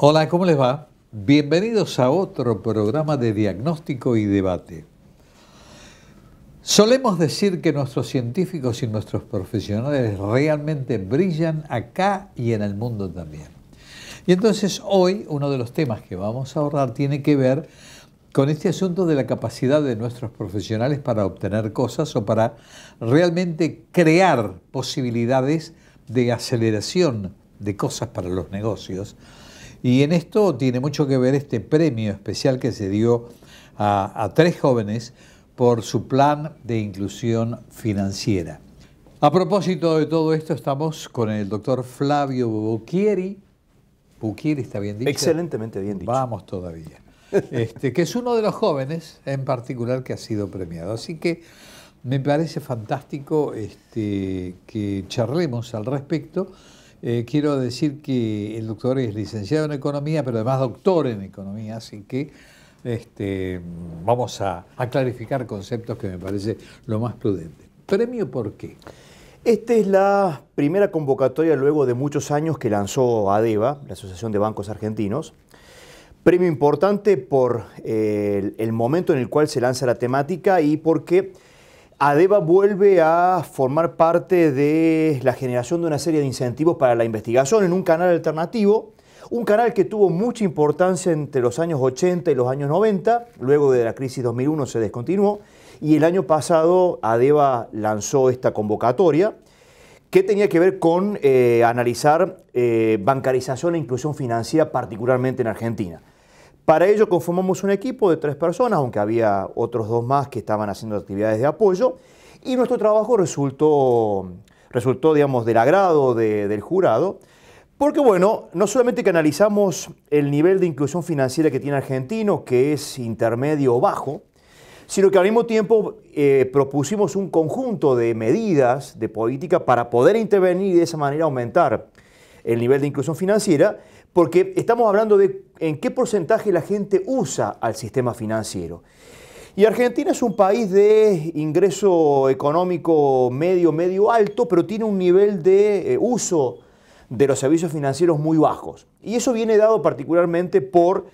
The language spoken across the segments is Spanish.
Hola, ¿cómo les va? Bienvenidos a otro programa de diagnóstico y debate. Solemos decir que nuestros científicos y nuestros profesionales realmente brillan acá y en el mundo también. Y entonces hoy uno de los temas que vamos a abordar tiene que ver con este asunto de la capacidad de nuestros profesionales para obtener cosas o para realmente crear posibilidades de aceleración de cosas para los negocios. Y en esto tiene mucho que ver este premio especial que se dio a 3 jóvenes por su plan de inclusión financiera. A propósito de todo esto, estamos con el doctor Flavio Bucchieri. ¿Bucchieri está bien dicho? Excelentemente bien dicho. Vamos todavía. Que es uno de los jóvenes en particular que ha sido premiado. Así que me parece fantástico que charlemos al respecto. Quiero decir que el doctor es licenciado en Economía, pero además doctor en Economía, así que vamos a clarificar conceptos que me parece lo más prudente. ¿Premio por qué? Esta es la primera convocatoria luego de muchos años que lanzó ADEBA, la Asociación de Bancos Argentinos. Premio importante por el momento en el cual se lanza la temática y porque ADEBA vuelve a formar parte de la generación de una serie de incentivos para la investigación en un canal alternativo, un canal que tuvo mucha importancia entre los años 80 y los años 90, luego de la crisis 2001 se descontinuó, y el año pasado ADEBA lanzó esta convocatoria que tenía que ver con analizar bancarización e inclusión financiera, particularmente en Argentina. Para ello conformamos un equipo de 3 personas, aunque había otros 2 más que estaban haciendo actividades de apoyo, y nuestro trabajo resultó digamos, del agrado del jurado, porque bueno, no solamente que analizamos el nivel de inclusión financiera que tiene Argentino, que es intermedio o bajo, sino que al mismo tiempo propusimos un conjunto de medidas de política para poder intervenir y de esa manera aumentar el nivel de inclusión financiera, porque estamos hablando de en qué porcentaje la gente usa al sistema financiero. Y Argentina es un país de ingreso económico medio alto, pero tiene un nivel de uso de los servicios financieros muy bajos. Y eso viene dado particularmente por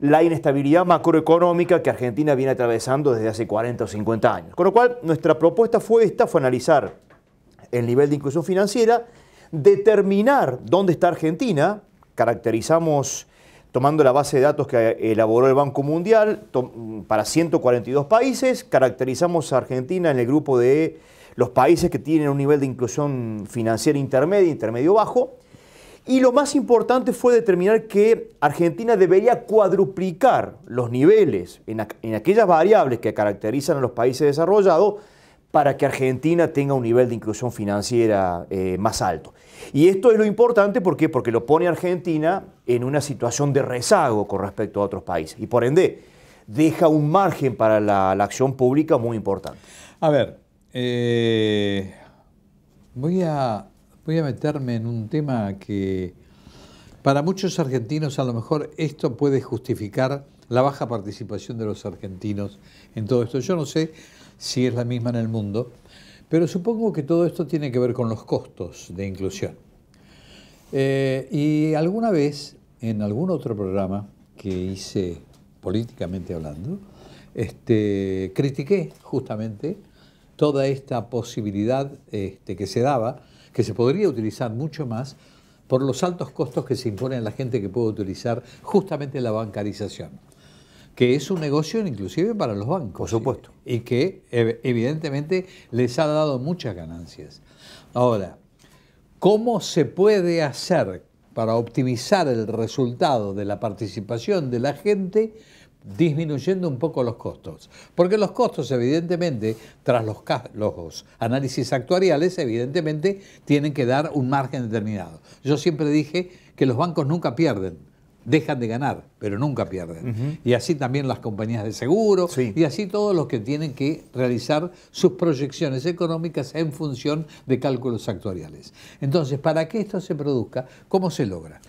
la inestabilidad macroeconómica que Argentina viene atravesando desde hace 40 o 50 años. Con lo cual, nuestra propuesta fue analizar el nivel de inclusión financiera, determinar dónde está Argentina. Caracterizamos, tomando la base de datos que elaboró el Banco Mundial para 142 países, caracterizamos a Argentina en el grupo de los países que tienen un nivel de inclusión financiera intermedio bajo, y lo más importante fue determinar que Argentina debería cuadruplicar los niveles en aquellas variables que caracterizan a los países desarrollados para que Argentina tenga un nivel de inclusión financiera más alto. Y esto es lo importante, ¿por qué? Porque lo pone a Argentina en una situación de rezago con respecto a otros países y por ende deja un margen para la acción pública muy importante. A ver, voy a meterme en un tema que para muchos argentinos a lo mejor esto puede justificar la baja participación de los argentinos en todo esto. Yo no sé si es la misma en el mundo, pero supongo que todo esto tiene que ver con los costos de inclusión. Y alguna vez, en algún otro programa que hice políticamente hablando, critiqué justamente toda esta posibilidad que se daba, que se podría utilizar mucho más por los altos costos que se imponen a la gente que puede utilizar justamente la bancarización, que es un negocio inclusive para los bancos. Por supuesto. Y que evidentemente les ha dado muchas ganancias. Ahora, ¿cómo se puede hacer para optimizar el resultado de la participación de la gente disminuyendo un poco los costos? Porque los costos, evidentemente, tras los análisis actuariales, evidentemente tienen que dar un margen determinado. Yo siempre dije que los bancos nunca pierden, dejan de ganar, pero nunca pierden. Y así también las compañías de seguro, sí, y así todos los que tienen que realizar sus proyecciones económicas en función de cálculos actuariales. Entonces, para que esto se produzca, ¿cómo se logra?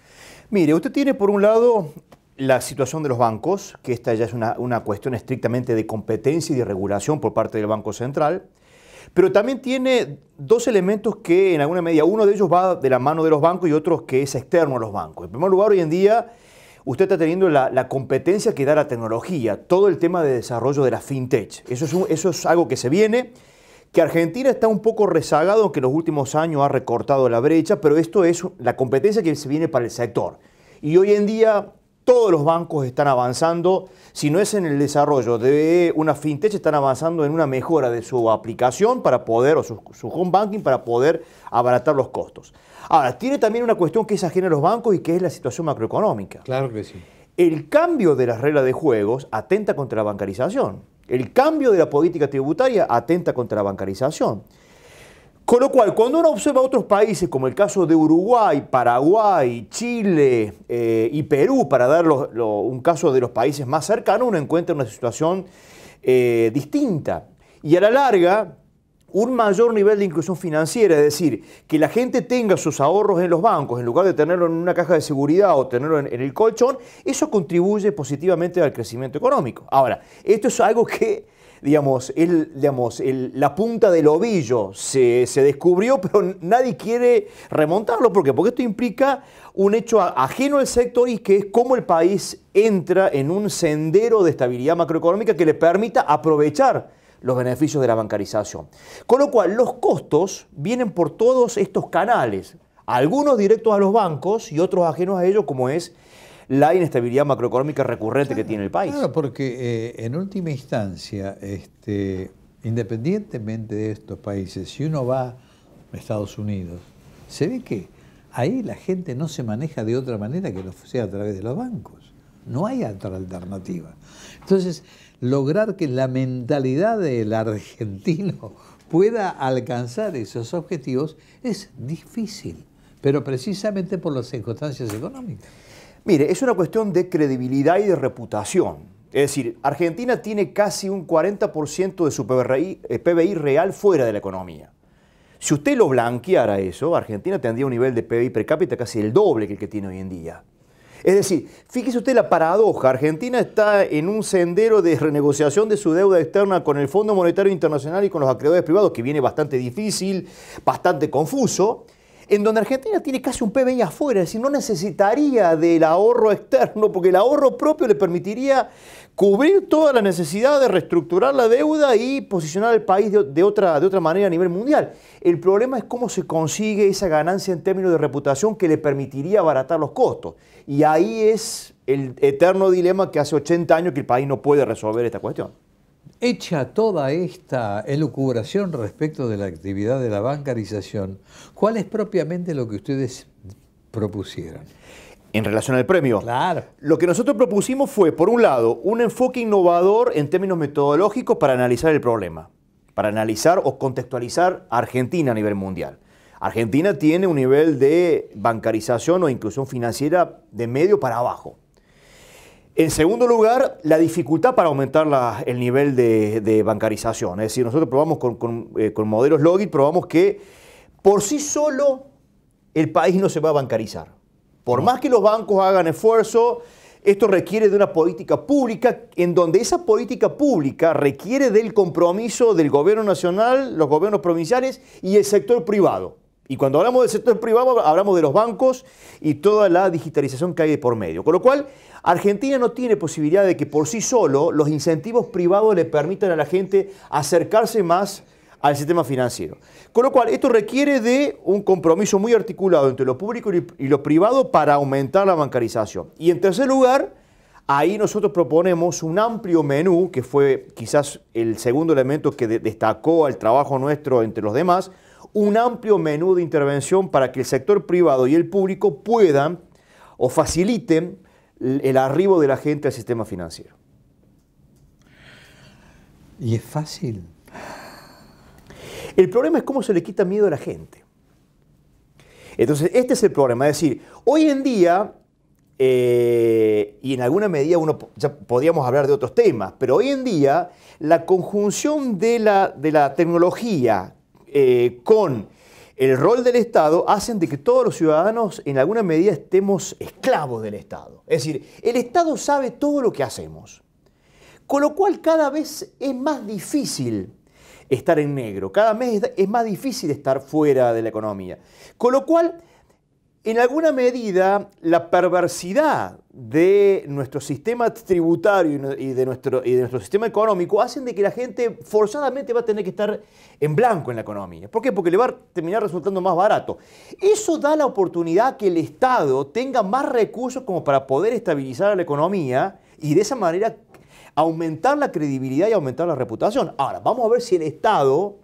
Mire, usted tiene por un lado la situación de los bancos, que esta ya es una cuestión estrictamente de competencia y de regulación por parte del Banco Central, pero también tiene 2 elementos que en alguna medida, uno de ellos va de la mano de los bancos y otro que es externo a los bancos. En primer lugar, hoy en día usted está teniendo la competencia que da la tecnología, todo el tema de desarrollo de la fintech. Eso es algo que se viene, que Argentina está un poco rezagado, aunque en los últimos años ha recortado la brecha, pero esto es la competencia que se viene para el sector. Y hoy en día todos los bancos están avanzando, si no es en el desarrollo de una fintech, están avanzando en una mejora de su aplicación para poder, o su home banking, para poder abaratar los costos. Ahora, tiene también una cuestión que es ajena a los bancos y que es la situación macroeconómica. Claro que sí. El cambio de las reglas de juegos atenta contra la bancarización. El cambio de la política tributaria atenta contra la bancarización. Con lo cual, cuando uno observa otros países, como el caso de Uruguay, Paraguay, Chile y Perú, para dar un caso de los países más cercanos, uno encuentra una situación distinta. Y a la larga, un mayor nivel de inclusión financiera, es decir, que la gente tenga sus ahorros en los bancos, en lugar de tenerlo en una caja de seguridad o tenerlo en el colchón, eso contribuye positivamente al crecimiento económico. Ahora, esto es algo que, la punta del ovillo se descubrió, pero nadie quiere remontarlo. ¿Por qué? Porque esto implica un hecho ajeno al sector y que es cómo el país entra en un sendero de estabilidad macroeconómica que le permita aprovechar los beneficios de la bancarización. Con lo cual, los costos vienen por todos estos canales, algunos directos a los bancos y otros ajenos a ellos, como es la inestabilidad macroeconómica recurrente que tiene el país. Claro, porque en última instancia, independientemente de estos países, si uno va a Estados Unidos, se ve que ahí la gente no se maneja de otra manera que no sea a través de los bancos. No hay otra alternativa. Entonces, lograr que la mentalidad del argentino pueda alcanzar esos objetivos es difícil, pero precisamente por las circunstancias económicas. Mire, es una cuestión de credibilidad y de reputación. Es decir, Argentina tiene casi un 40% de su PBI real fuera de la economía. Si usted lo blanqueara eso, Argentina tendría un nivel de PBI per cápita casi el doble que el que tiene hoy en día. Es decir, fíjese usted la paradoja, Argentina está en un sendero de renegociación de su deuda externa con el Fondo Monetario Internacional y con los acreedores privados, que viene bastante difícil, bastante confuso, en donde Argentina tiene casi un PBI afuera, es decir, no necesitaría del ahorro externo, porque el ahorro propio le permitiría cubrir toda la necesidad de reestructurar la deuda y posicionar al país de otra manera a nivel mundial. El problema es cómo se consigue esa ganancia en términos de reputación que le permitiría abaratar los costos. Y ahí es el eterno dilema que hace 80 años que el país no puede resolver esta cuestión. Hecha toda esta elucubración respecto de la actividad de la bancarización, ¿cuál es propiamente lo que ustedes propusieron? En relación al premio, claro, lo que nosotros propusimos fue, por un lado, un enfoque innovador en términos metodológicos para analizar el problema, para analizar o contextualizar a Argentina a nivel mundial. Argentina tiene un nivel de bancarización o inclusión financiera de medio para abajo. En segundo lugar, la dificultad para aumentar el nivel de bancarización. Es decir, nosotros probamos con modelos Logit, probamos que por sí solo el país no se va a bancarizar. Por más que los bancos hagan esfuerzo, esto requiere de una política pública en donde esa política pública requiere del compromiso del gobierno nacional, los gobiernos provinciales y el sector privado. Y cuando hablamos del sector privado, hablamos de los bancos y toda la digitalización que hay de por medio. Con lo cual, Argentina no tiene posibilidad de que por sí solo los incentivos privados le permitan a la gente acercarse más al sistema financiero. Con lo cual, esto requiere de un compromiso muy articulado entre lo público y lo privado para aumentar la bancarización. Y en tercer lugar, ahí nosotros proponemos un amplio menú, que fue quizás el segundo elemento que destacó al trabajo nuestro entre los demás, un amplio menú de intervención para que el sector privado y el público puedan o faciliten el arribo de la gente al sistema financiero. ¿Y es fácil? El problema es cómo se le quita miedo a la gente. Entonces, este es el problema. Es decir, hoy en día, y en alguna medida ya podríamos hablar de otros temas, pero hoy en día la conjunción de la tecnología con el rol del Estado hacen de que todos los ciudadanos en alguna medida estemos esclavos del Estado. Es decir, el Estado sabe todo lo que hacemos, con lo cual cada vez es más difícil estar en negro, cada vez es más difícil estar fuera de la economía. Con lo cual, en alguna medida, la perversidad de nuestro sistema tributario y de nuestro sistema económico hacen de que la gente forzadamente va a tener que estar en blanco en la economía. ¿Por qué? Porque le va a terminar resultando más barato. Eso da la oportunidad que el Estado tenga más recursos como para poder estabilizar la economía y de esa manera aumentar la credibilidad y aumentar la reputación. Ahora, vamos a ver si el Estado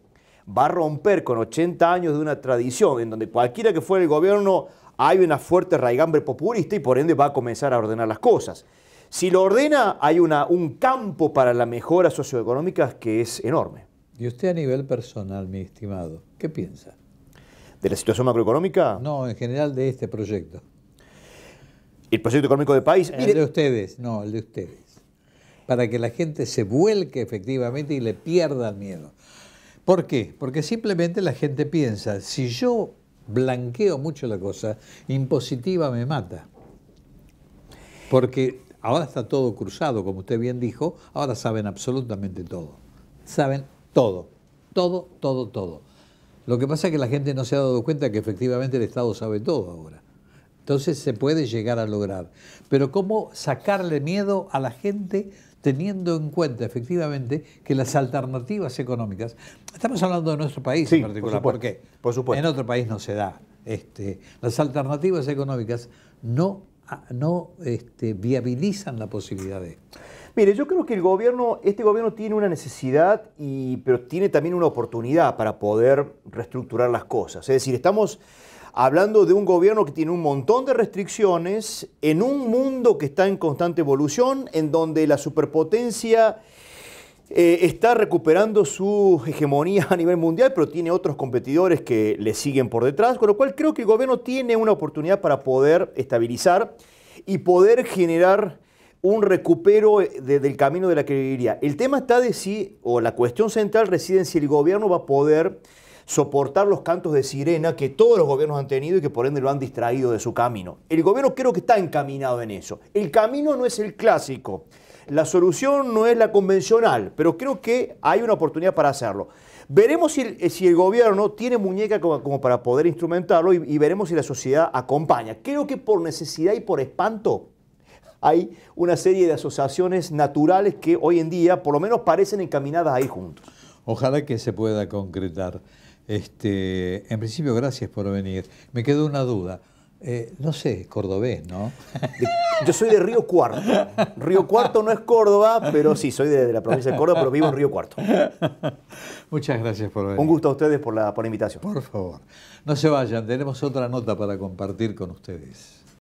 va a romper con 80 años de una tradición en donde cualquiera que fuera el gobierno hay una fuerte raigambre populista y por ende va a comenzar a ordenar las cosas. Si lo ordena, hay un campo para la mejora socioeconómica que es enorme. ¿Y usted a nivel personal, mi estimado, qué piensa? ¿De la situación macroeconómica? No, en general de este proyecto. ¿El proyecto económico del país? El de ustedes, no, el de ustedes. Para que la gente se vuelque efectivamente y le pierda el miedo. ¿Por qué? Porque simplemente la gente piensa, si yo blanqueo mucho la cosa, impositiva me mata. Porque ahora está todo cruzado, como usted bien dijo, ahora saben absolutamente todo. Saben todo, todo, todo, todo. Lo que pasa es que la gente no se ha dado cuenta que efectivamente el Estado sabe todo ahora. Entonces se puede llegar a lograr. Pero ¿cómo sacarle miedo a la gente teniendo en cuenta efectivamente que las alternativas económicas, estamos hablando de nuestro país en particular, ¿por qué? Por supuesto. En otro país no se da. Las alternativas económicas no viabilizan la posibilidad de esto. Mire, yo creo que este gobierno tiene una necesidad, pero tiene también una oportunidad para poder reestructurar las cosas. Es decir, estamos hablando de un gobierno que tiene un montón de restricciones en un mundo que está en constante evolución, en donde la superpotencia está recuperando su hegemonía a nivel mundial, pero tiene otros competidores que le siguen por detrás, con lo cual creo que el gobierno tiene una oportunidad para poder estabilizar y poder generar un recupero del camino de la credibilidad. El tema está de si, o la cuestión central reside en si el gobierno va a poder soportar los cantos de sirena que todos los gobiernos han tenido y que por ende lo han distraído de su camino. El gobierno creo que está encaminado en eso. El camino no es el clásico, la solución no es la convencional, pero creo que hay una oportunidad para hacerlo. Veremos si el gobierno tiene muñeca como para poder instrumentarlo y veremos si la sociedad acompaña. Creo que por necesidad y por espanto hay una serie de asociaciones naturales que hoy en día por lo menos parecen encaminadas a ir juntos. Ojalá que se pueda concretar. En principio, gracias por venir. Me quedó una duda. No sé, cordobés, ¿no? Yo soy de Río Cuarto. Río Cuarto no es Córdoba, pero sí, soy de la provincia de Córdoba, pero vivo en Río Cuarto. Muchas gracias por venir. Un gusto a ustedes por la invitación. Por favor. No se vayan, tenemos otra nota para compartir con ustedes.